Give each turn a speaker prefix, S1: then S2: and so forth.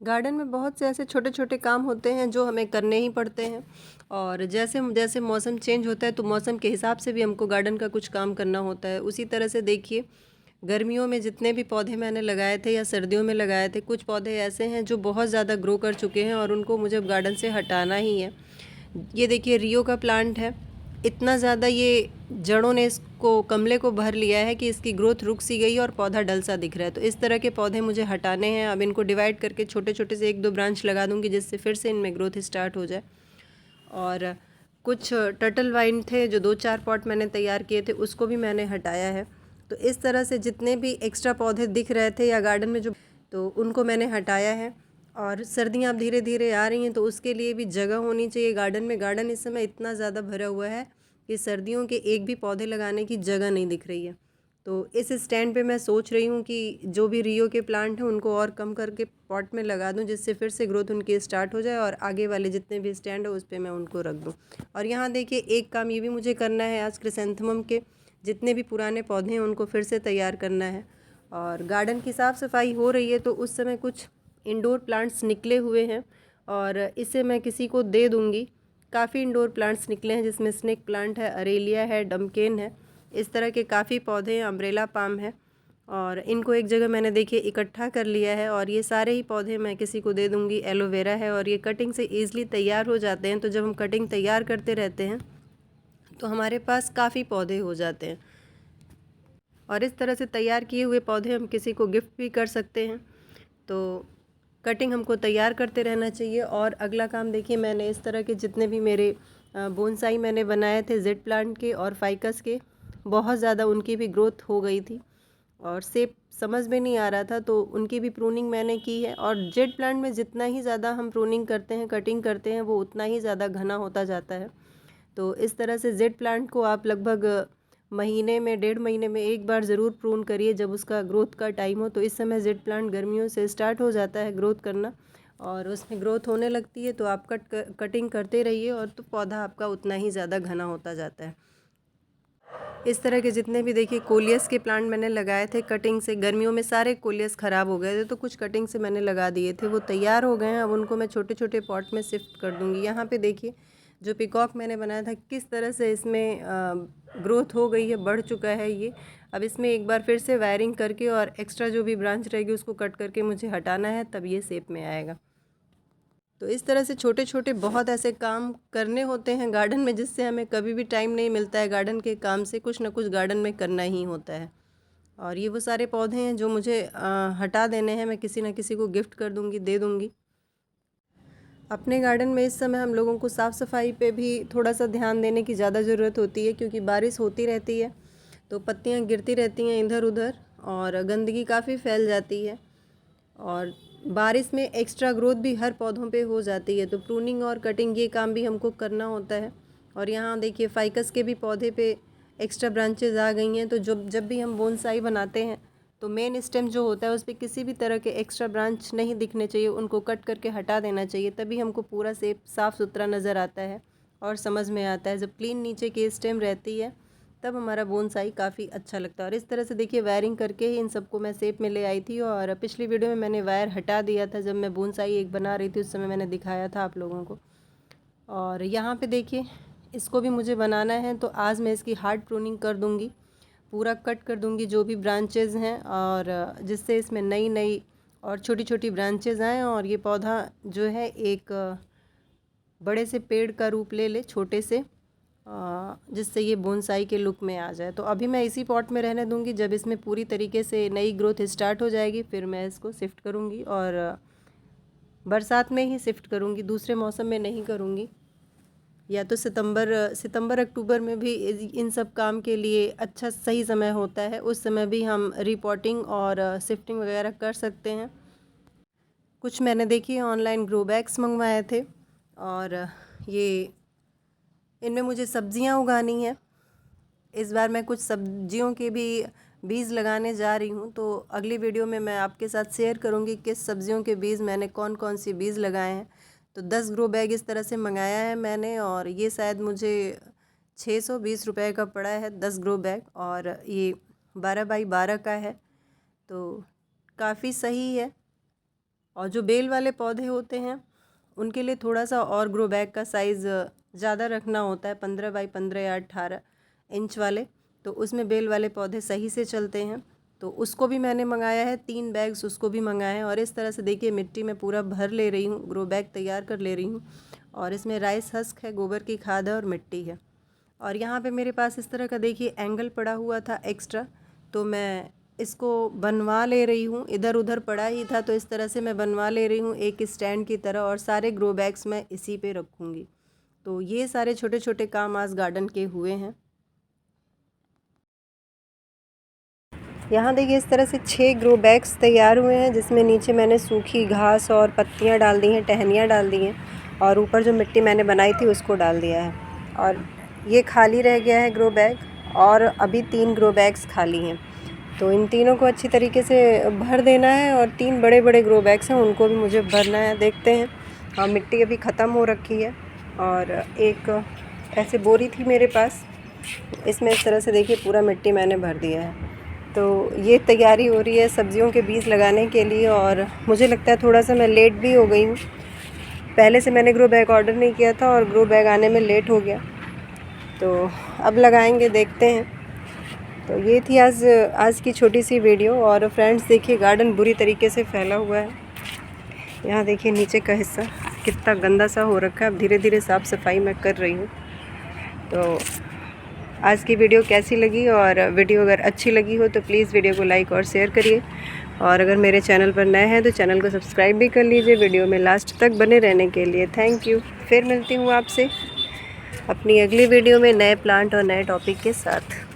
S1: Garden में बहुत से ऐसे छोटे-छोटे काम होते हैं जो हमें करने ही पड़ते हैं और जैसे जैसे मौसम चेंज होता है तो मौसम के हिसाब से भी हमको गार्डन का कुछ काम करना होता है। उसी तरह से देखिए, गर्मियों में जितने भी पौधे मैंने लगाए थे या सर्दियों में लगाए थे, कुछ पौधे ऐसे हैं जो बहुत ज़्यादा ग्रो कर चुके हैं और उनको मुझे अब गार्डन से हटाना ही है। ये देखिए रियो का प्लांट है। इतना ज़्यादा ये जड़ों ने इसको गमले को भर लिया है कि इसकी ग्रोथ रुक सी गई और पौधा डल सा दिख रहा है। तो इस तरह के पौधे मुझे हटाने हैं। अब इनको डिवाइड करके छोटे-छोटे से 1-2 ब्रांच लगा दूँगी जिससे फिर से इनमें ग्रोथ स्टार्ट हो जाए। और कुछ टर्टल वाइन थे जो 2-4 पॉट मैंने तैयार किए थे, उसको भी मैंने हटाया है। तो इस तरह से जितने भी एक्स्ट्रा पौधे दिख रहे थे या गार्डन में जो, तो उनको मैंने हटाया है। और सर्दियाँ अब धीरे-धीरे आ रही हैं तो उसके लिए भी जगह होनी चाहिए गार्डन में। गार्डन इस समय इतना ज़्यादा भरा हुआ है कि सर्दियों के एक भी पौधे लगाने की जगह नहीं दिख रही है। तो इस स्टैंड पे मैं सोच रही हूँ कि जो भी रियो के प्लांट हैं उनको और कम करके पॉट में लगा दूँ जिससे फिर से ग्रोथ उनकी स्टार्ट हो जाए और आगे वाले जितने भी स्टैंड है उस पे मैं उनको रख दूँ। और यहाँ देखिए एक काम ये भी मुझे करना है, आज क्रिसेंथेमम के जितने भी पुराने पौधे हैं उनको फिर से तैयार करना है। और गार्डन की साफ़ सफाई हो रही है तो उस समय कुछ इंडोर प्लांट्स निकले हुए हैं और इसे मैं किसी को दे दूँगी। काफ़ी इंडोर प्लांट्स निकले हैं जिसमें स्नेक प्लांट है, अरेलिया है, डमकेन है, इस तरह के काफ़ी पौधे हैं, अम्ब्रेला पाम है। और इनको एक जगह मैंने देखिए इकट्ठा कर लिया है और ये सारे ही पौधे मैं किसी को दे दूँगी। एलोवेरा है और ये कटिंग से ईज़िली तैयार हो जाते हैं, तो जब हम कटिंग तैयार करते रहते हैं तो हमारे पास काफ़ी पौधे हो जाते हैं। और इस तरह से तैयार किए हुए पौधे हम किसी को गिफ्ट भी कर सकते हैं। तो कटिंग हमको तैयार करते रहना चाहिए। और अगला काम देखिए, मैंने इस तरह के जितने भी मेरे बोनसाई मैंने बनाए थे जेड प्लांट के और फाइकस के, बहुत ज़्यादा उनकी भी ग्रोथ हो गई थी और शेप समझ में नहीं आ रहा था, तो उनकी भी प्रूनिंग मैंने की है। और जेड प्लांट में जितना ही ज़्यादा हम प्रूनिंग करते हैं, कटिंग करते हैं, वो उतना ही ज़्यादा घना होता जाता है। तो इस तरह से जेड प्लांट को आप लगभग महीने में, 1.5 महीने में एक बार ज़रूर प्रून करिए जब उसका ग्रोथ का टाइम हो। तो इस समय जेड प्लांट गर्मियों से स्टार्ट हो जाता है ग्रोथ करना और उसमें ग्रोथ होने लगती है, तो आप कटिंग करते रहिए और तो पौधा आपका उतना ही ज़्यादा घना होता जाता है। इस तरह के जितने भी देखिए कोलियस के प्लांट मैंने लगाए थे, कटिंग से गर्मियों में सारे कोलियस ख़राब हो गए थे, तो कुछ कटिंग से मैंने लगा दिए थे, वो तैयार हो गए हैं। अब उनको मैं छोटे छोटे पॉट में शिफ्ट कर दूँगी। यहाँ पे देखिए जो पिकॉक मैंने बनाया था किस तरह से इसमें ग्रोथ हो गई है, बढ़ चुका है ये। अब इसमें एक बार फिर से वायरिंग करके और एक्स्ट्रा जो भी ब्रांच रहेगी उसको कट करके मुझे हटाना है, तब ये शेप में आएगा। तो इस तरह से छोटे छोटे बहुत ऐसे काम करने होते हैं गार्डन में जिससे हमें कभी भी टाइम नहीं मिलता है। गार्डन के काम से कुछ ना कुछ गार्डन में करना ही होता है। और ये वो सारे पौधे हैं जो मुझे हटा देने हैं, मैं किसी न किसी को गिफ्ट कर दूँगी, दे दूँगी। अपने गार्डन में इस समय हम लोगों को साफ़ सफाई पे भी थोड़ा सा ध्यान देने की ज़्यादा ज़रूरत होती है, क्योंकि बारिश होती रहती है तो पत्तियाँ गिरती रहती हैं इधर उधर और गंदगी काफ़ी फैल जाती है। और बारिश में एक्स्ट्रा ग्रोथ भी हर पौधों पे हो जाती है, तो प्रूनिंग और कटिंग ये काम भी हमको करना होता है। और यहाँ देखिए फाइकस के भी पौधे पे एक्स्ट्रा ब्रांचेज आ गई हैं, तो जब भी हम बोनसाई बनाते हैं तो मेन स्टेम जो होता है उस पर किसी भी तरह के एक्स्ट्रा ब्रांच नहीं दिखने चाहिए, उनको कट करके हटा देना चाहिए, तभी हमको पूरा शेप साफ़ सुथरा नज़र आता है और समझ में आता है। जब क्लीन नीचे की स्टेम रहती है तब हमारा बोनसाई काफ़ी अच्छा लगता है। और इस तरह से देखिए वायरिंग करके ही इन सबको मैं शेप में ले आई थी। और पिछली वीडियो में मैंने वायर हटा दिया था, जब मैं बोनसाई एक बना रही थी उस समय मैंने दिखाया था आप लोगों को। और यहाँ पे देखिए इसको भी मुझे बनाना है, तो आज मैं इसकी हार्ड प्रूनिंग कर दूँगी, पूरा कट कर दूँगी जो भी ब्रांचेज़ हैं, और जिससे इसमें नई नई और छोटी छोटी ब्रांचेज़ आएँ और ये पौधा जो है एक बड़े से पेड़ का रूप ले ले, छोटे से, जिससे ये बोनसाई के लुक में आ जाए। तो अभी मैं इसी पॉट में रहने दूँगी, जब इसमें पूरी तरीके से नई ग्रोथ स्टार्ट हो जाएगी फिर मैं इसको शिफ्ट करूँगी। और बरसात में ही शिफ्ट करूँगी, दूसरे मौसम में नहीं करूँगी। या तो सितंबर अक्टूबर में भी इन सब काम के लिए अच्छा सही समय होता है, उस समय भी हम रिपोर्टिंग और शिफ्टिंग वगैरह कर सकते हैं। कुछ मैंने देखिए ऑनलाइन ग्रो बैग्स मंगवाए थे और ये इनमें मुझे सब्जियां उगानी है। इस बार मैं कुछ सब्जियों के भी बीज लगाने जा रही हूँ, तो अगली वीडियो में मैं आपके साथ शेयर करूँगी किस सब्जियों के बीज मैंने कौन कौन सी बीज लगाए हैं। तो 10 ग्रो बैग इस तरह से मंगाया है मैंने, और ये शायद मुझे 620 रुपये का पड़ा है 10 ग्रो बैग, और ये 12 बाई 12 का है, तो काफ़ी सही है। और जो बेल वाले पौधे होते हैं उनके लिए थोड़ा सा और ग्रो बैग का साइज़ ज़्यादा रखना होता है, 15 बाई 15 या 18 इंच वाले, तो उसमें बेल वाले पौधे सही से चलते हैं। तो उसको भी मैंने मंगाया है, 3 बैग्स उसको भी मंगाए हैं। और इस तरह से देखिए मिट्टी में पूरा भर ले रही हूँ, ग्रो बैग तैयार कर ले रही हूँ। और इसमें राइस हस्क है, गोबर की खाद है और मिट्टी है। और यहाँ पे मेरे पास इस तरह का देखिए एंगल पड़ा हुआ था एक्स्ट्रा, तो मैं इसको बनवा ले रही हूँ। इधर उधर पड़ा ही था तो इस तरह से मैं बनवा ले रही हूँ एक स्टैंड की तरह, और सारे ग्रो बैग्स मैं इसी पे रखूँगी। तो ये सारे छोटे छोटे काम आज गार्डन के हुए हैं। यहाँ देखिए इस तरह से 6 ग्रो बैग्स तैयार हुए हैं, जिसमें नीचे मैंने सूखी घास और पत्तियाँ डाल दी हैं, टहनियाँ डाल दी हैं, और ऊपर जो मिट्टी मैंने बनाई थी उसको डाल दिया है। और ये खाली रह गया है ग्रो बैग, और अभी 3 ग्रो बैग्स खाली हैं। तो इन तीनों को अच्छी तरीके से भर देना है, और 3 बड़े बड़े ग्रो बैग्स हैं उनको भी मुझे भरना है। देखते हैं। और मिट्टी अभी ख़त्म हो रखी है, और एक ऐसे बोरी थी मेरे पास, इसमें इस तरह से देखिए पूरा मिट्टी मैंने भर दिया है। तो ये तैयारी हो रही है सब्जियों के बीज लगाने के लिए, और मुझे लगता है थोड़ा सा मैं लेट भी हो गई हूँ। पहले से मैंने ग्रो बैग ऑर्डर नहीं किया था और ग्रो बैग आने में लेट हो गया, तो अब लगाएंगे, देखते हैं। तो ये थी आज की छोटी सी वीडियो। और फ्रेंड्स देखिए गार्डन बुरी तरीके से फैला हुआ है। यहाँ देखिए नीचे का हिस्सा कितना गंदा सा हो रखा है। अब धीरे धीरे साफ़ सफाई मैं कर रही हूँ। तो आज की वीडियो कैसी लगी, और वीडियो अगर अच्छी लगी हो तो प्लीज़ वीडियो को लाइक और शेयर करिए। और अगर मेरे चैनल पर नए हैं तो चैनल को सब्सक्राइब भी कर लीजिए वीडियो में लास्ट तक बने रहने के लिए। Thank you. फिर मिलती हूँ आपसे अपनी अगली वीडियो में नए प्लांट और नए टॉपिक के साथ।